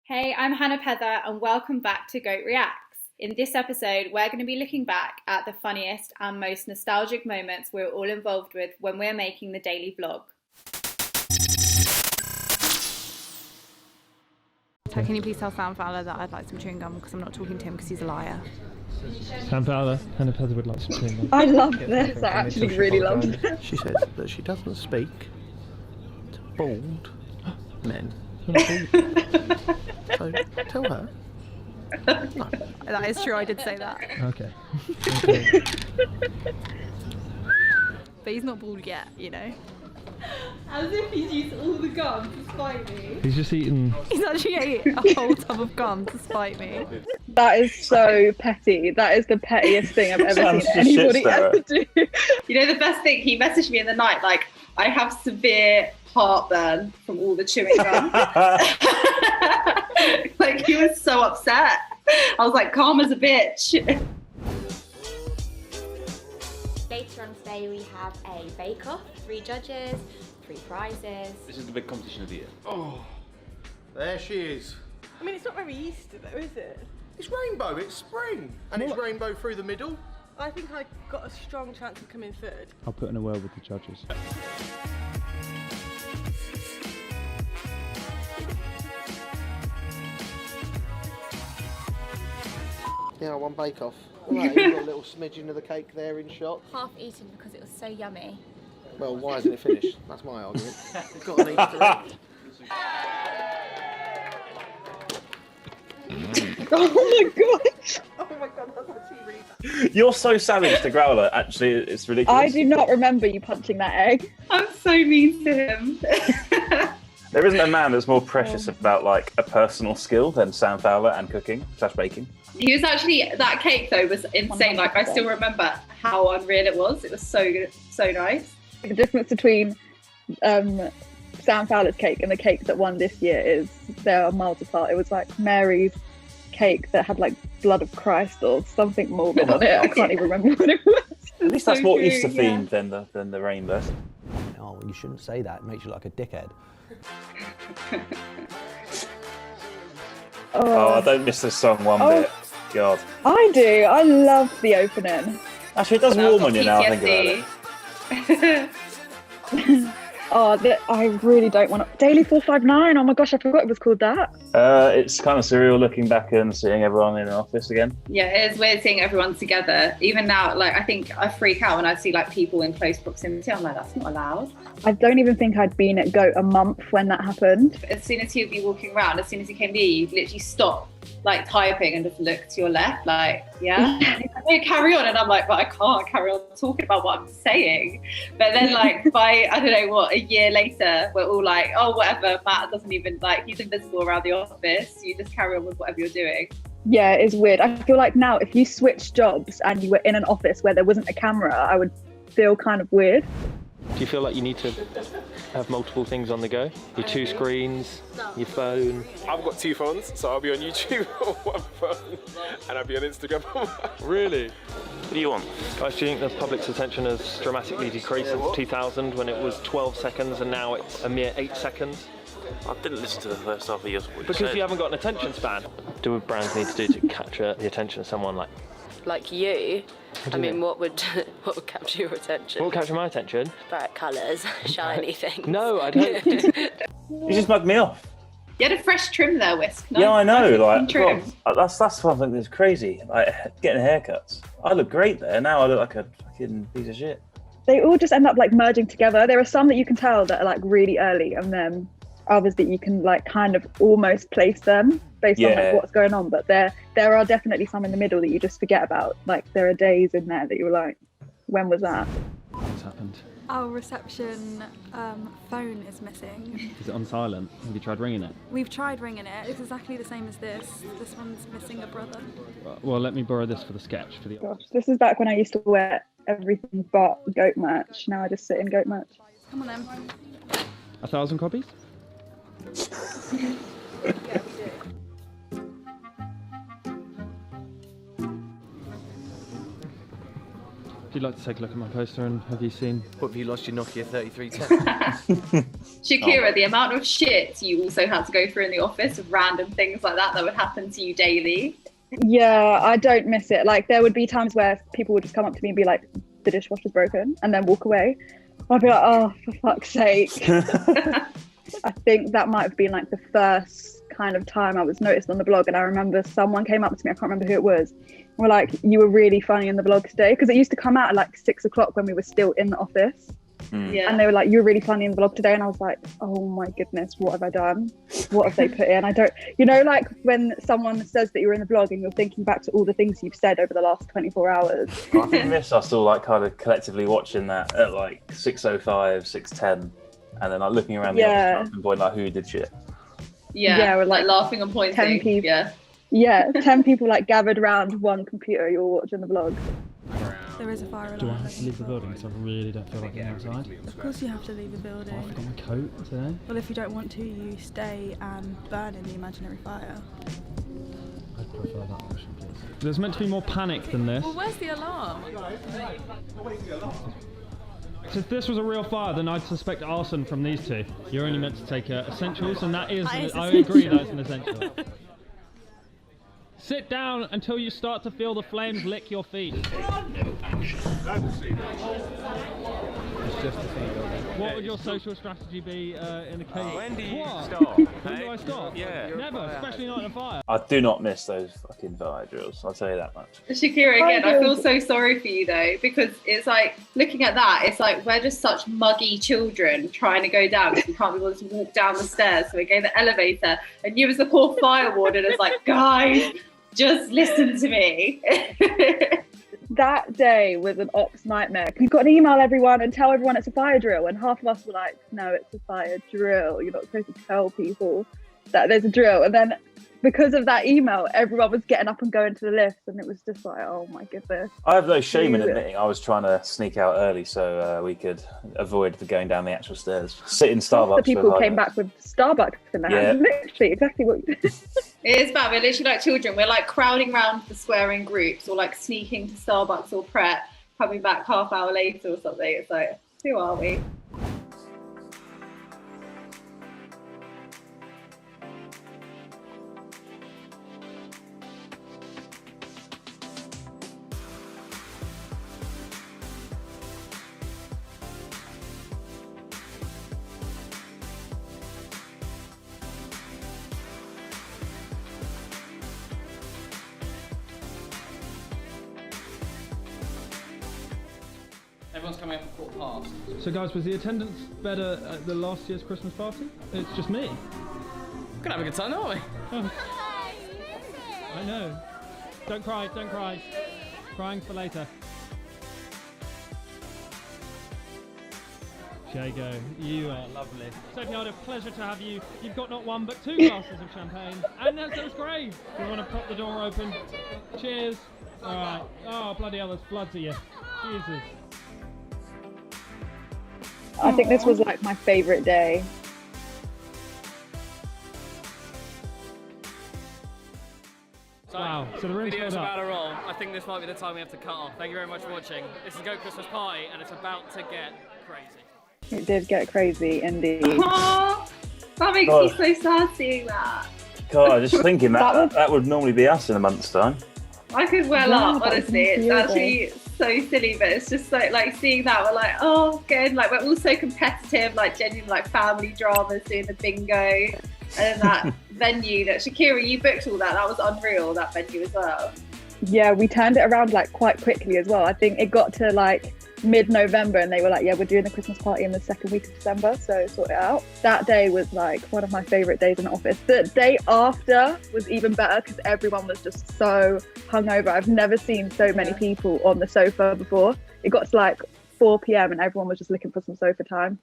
Hey, I'm Hannah Pether and welcome back to Goat Reacts. In this episode, we're going to be looking back at the funniest and most nostalgic moments we're all involved with when we're making the daily vlog. So can you please tell Sam Fowler that I'd like some chewing gum because I'm not talking to him because he's a liar. Sam Fowler, Hannah Pether would like some chewing gum. I love this, I actually really loved it. She says that she doesn't speak to bald men. So tell her. No. That is true, I did say that. Okay. But he's not bald yet, you know. As if he's used all the gum to spite me. He's just eaten. He's actually ate a whole tub of gum to spite me. That is so petty. That is the pettiest thing I've ever seen anybody ever do. You know the best thing? He messaged me in the night like, I have severe heartburn from all the chewing gum. Like he was so upset. I was like, calm as a bitch. Later on today we have a bake-off, 3 judges, 3 prizes. This is the big competition of the year. Oh, there she is. I mean, it's not very Easter though, is it? It's rainbow, it's spring. And it's rainbow through the middle. I think I got a strong chance of coming third. I'll put in a word with the judges. Yeah, I won Bake Off. Right, you've got a little smidgen of the cake there in shot. Half eaten because it was so yummy. Well, why isn't it finished? That's my argument. You've got an Easter egg. Oh my gosh! Oh my god, that's actually really bad. You're so savage to Growler, actually, it's ridiculous. I do not remember you punching that egg. I'm so mean to him. There isn't a man that's more precious about like a personal skill than Sam Fowler and cooking / baking. He was actually, that cake though was insane. Like I still remember how unreal it was. It was so good, so nice. The difference between Sam Fowler's cake and the cake that won this year is they are miles apart. It was like Mary's cake that had like blood of Christ or something morbid on it. I can't even remember what it was. At least that's So more true, Easter yeah. themed than the rainbow. Oh, you shouldn't say that. It makes you look like a dickhead. Oh, I don't miss this song one bit. God. I do. I love the opening. Actually, it does warm on you now, I think about it. I really don't want to. Daily 459. Oh my gosh, I forgot it was called that. It's kind of surreal looking back and seeing everyone in an office again. Yeah, it is weird seeing everyone together. Even now, like I think I freak out when I see like people in close proximity. I'm like, that's not allowed. I don't even think I'd been at Goat a month when that happened. As soon as he would be walking around, as soon as he came near you, you'd literally stop like typing and just look to your left, like, yeah. And he's like, "No, carry on." And I'm like, but I can't carry on talking about what I'm saying. But then like by, I don't know what, a year later, we're all like, oh, whatever, Matt doesn't even, like, he's invisible around the office. You just carry on with whatever you're doing. Yeah, it's weird. I feel like now if you switched jobs and you were in an office where there wasn't a camera, I would feel kind of weird. Do you feel like you need to have multiple things on the go? Your 2 screens, your phone? I've got 2 phones, so I'll be on YouTube on one phone and I'll be on Instagram. Really? What do you want? Guys, do you think the public's attention has dramatically decreased since 2000 when it was 12 seconds and now it's a mere 8 seconds? I didn't listen to the first half of yours. Because you haven't got an attention span. Do brands need to do to capture the attention of someone Like you? I mean, what would capture your attention? what will capture my attention? Bright colours, shiny things. No, I don't. You just mugged me off. You had a fresh trim there, Whisk. Nice, Yeah, I know. nice Like, trim. God, that's one thing that's crazy. Like getting haircuts. I look great there. Now I look like a fucking piece of shit. They all just end up like merging together. There are some that you can tell that are like really early, and then others that you can like kind of almost place them based on like what's going on. But there are definitely some in the middle that you just forget about. Like there are days in there that you're like, when was that? What's happened? Our reception phone is missing. Is it on silent? Have you tried ringing it? We've tried ringing it. It's exactly the same as this. This one's missing a brother. Well, let me borrow this for the sketch. For the. Gosh, this is back when I used to wear everything but Goat merch. Now I just sit in Goat merch. Come on then. 1,000 copies? you'd like to take a look at my poster, and have you seen? What, have you lost your Nokia 3310? Shakira, the amount of shit you also had to go through in the office of random things like that would happen to you daily. Yeah, I don't miss it. Like, there would be times where people would just come up to me and be like, the dishwasher's broken, and then walk away. I'd be like, oh, for fuck's sake. I think that might have been like the first kind of time I was noticed on the blog, and I remember someone came up to me, I can't remember who it was, and were like, you were really funny in the blog today, because it used to come out at like 6 o'clock when we were still in the office. Yeah. And they were like, you're really funny in the blog today, and I was like, oh my goodness, what have I done? What have they put in? I don't, you know, like when someone says that you're in the blog and you're thinking back to all the things you've said over the last 24 hours. I think this, I still like kind of collectively watching that at like 6:05, 6:10, and then like looking around the office and pointing like who did shit. Yeah, or like laughing and pointing. 10 people. Yeah, 10 people like gathered around one computer, you're watching the vlog. There is a fire alarm. Do I have to leave the building? Because I really don't feel like getting outside. Of course you have to leave the building. Oh, I forgot my coat today. Well, if you don't want to, you stay and burn in the imaginary fire. I'd prefer that option, please. There's meant to be more panic than this. Well, where's the alarm? So if this was a real fire, then I'd suspect arson from these two. You're only meant to take essentials, and that is, I agree, that's an essential. Sit down until you start to feel the flames lick your feet. What would your social strategy be in a case? When do you what? stop? When do I stop? Yeah. Never, especially not in a fire. I do not miss those fucking fire drills, I'll tell you that much. Shakira, again, I feel so sorry for you though, because it's like, looking at that, it's like we're just such muggy children trying to go down because we can't be able to walk down the stairs, so we go in the elevator, and you as the poor fire warden is like, guys, just listen to me. That day was an ops nightmare. You've got to email everyone and tell everyone it's a fire drill, and half of us were like, no, it's a fire drill. You're not supposed to tell people that there's a drill. And then because of that email, everyone was getting up and going to the lift, and it was just like, oh my goodness. I have no shame in admitting I was trying to sneak out early so we could avoid going down the actual stairs. Sit in Starbucks. The people came back with Starbucks in their hands. Literally, exactly what you did. It is bad. We're literally like children. We're like crowding around the square in groups, or like sneaking to Starbucks or Pret, coming back half hour later or something. It's like, who are we? Everyone's coming up at 1:15. So guys, was the attendance better at the last year's Christmas party? It's just me. We're gonna have a good time, aren't we? Oh. I know. Don't cry, don't cry. Crying for later. Jago, you are lovely. Sophie, a pleasure to have you. You've got not one but two glasses of champagne. And that's great. You want to pop the door open? Cheers. All right. Oh, bloody hell, there's blood to you. Jesus. I think this was like my favourite day. Wow, so the room's video's filled up. about to roll. I think this might be the time we have to cut off. Thank you very much for watching. This is Goat Christmas Party, and it's about to get crazy. It did get crazy indeed. Aww, that makes me so sad seeing that. God, just thinking that would normally be us in a month's time. I could well up, honestly. It's actually so silly, but it's just like seeing that, we're like, oh, good. Like, we're all so competitive, like genuine, like family dramas, doing the bingo, and then that venue that Shakira, you booked all that. That was unreal, that venue as well. Yeah, we turned it around like quite quickly as well. I think it got to like mid-November and they were like, yeah, we're doing the Christmas party in the second week of December, so sort it out. That day was like one of my favourite days in the office. The day after was even better because everyone was just so hungover. I've never seen so many people on the sofa before. It got to like 4 p.m. and everyone was just looking for some sofa time.